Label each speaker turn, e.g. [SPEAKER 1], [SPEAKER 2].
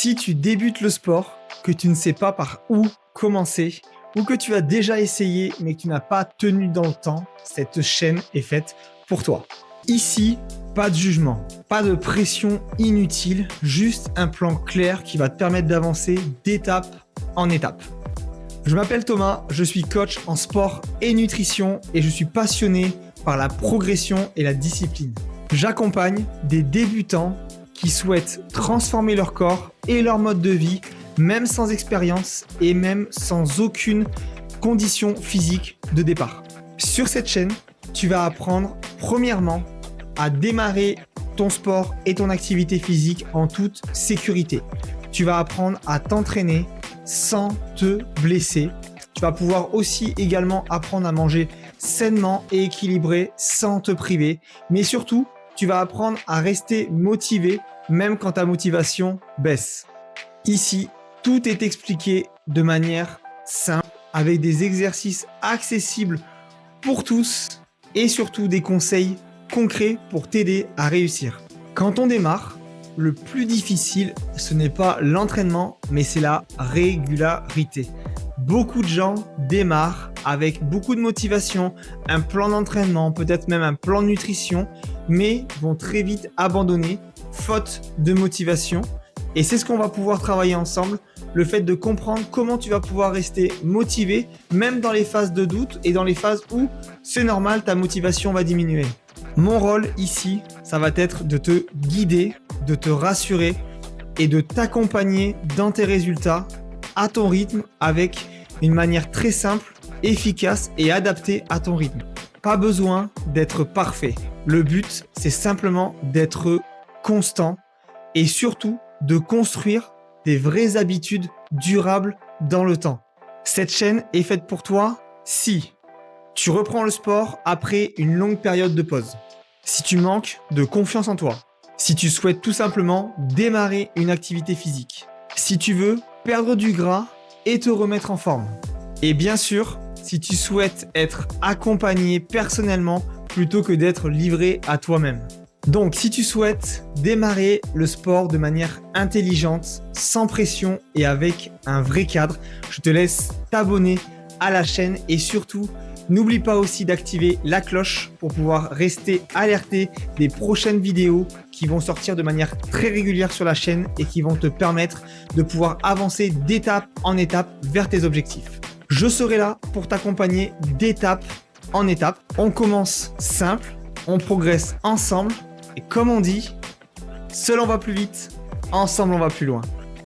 [SPEAKER 1] Si tu débutes le sport, que tu ne sais pas par où commencer, ou que tu as déjà essayé mais que tu n'as pas tenu dans le temps, cette chaîne est faite pour toi. Ici, pas de jugement, pas de pression inutile, juste un plan clair qui va te permettre d'avancer d'étape en étape. Je m'appelle Thomas, je suis coach en sport et nutrition et je suis passionné par la progression et la discipline. J'accompagne des débutants qui souhaitent transformer leur corps et leur mode de vie, même sans expérience et même sans aucune condition physique de départ. Sur cette chaîne, tu vas apprendre premièrement à démarrer ton sport et ton activité physique en toute sécurité. Tu vas apprendre à t'entraîner sans te blesser. Tu vas pouvoir aussi également apprendre à manger sainement et équilibré sans te priver. Mais surtout, tu vas apprendre à rester motivé même quand ta motivation baisse. Ici, tout est expliqué de manière simple avec des exercices accessibles pour tous et surtout des conseils concrets pour t'aider à réussir. Quand on démarre, le plus difficile, ce n'est pas l'entraînement, mais c'est la régularité. Beaucoup de gens démarrent avec beaucoup de motivation, un plan d'entraînement, peut-être même un plan de nutrition, mais vont très vite abandonner faute de motivation. Et c'est ce qu'on va pouvoir travailler ensemble, le fait de comprendre comment tu vas pouvoir rester motivé, même dans les phases de doute et dans les phases où c'est normal, ta motivation va diminuer. Mon rôle ici, ça va être de te guider, de te rassurer et de t'accompagner dans tes résultats à ton rythme avec une manière très simple, efficace et adaptée à ton rythme. Pas besoin d'être parfait. Le but, c'est simplement d'être constant et surtout de construire des vraies habitudes durables dans le temps. Cette chaîne est faite pour toi si tu reprends le sport après une longue période de pause, si tu manques de confiance en toi, si tu souhaites tout simplement démarrer une activité physique, si tu veux perdre du gras et te remettre en forme. Et bien sûr, si tu souhaites être accompagné personnellement plutôt que d'être livré à toi-même. Donc, si tu souhaites démarrer le sport de manière intelligente, sans pression et avec un vrai cadre, je te laisse t'abonner à la chaîne et surtout, n'oublie pas aussi d'activer la cloche pour pouvoir rester alerté des prochaines vidéos qui vont sortir de manière très régulière sur la chaîne et qui vont te permettre de pouvoir avancer d'étape en étape vers tes objectifs. Je serai là pour t'accompagner d'étape en étape. On commence simple, on progresse ensemble et comme on dit, seul on va plus vite, ensemble on va plus loin.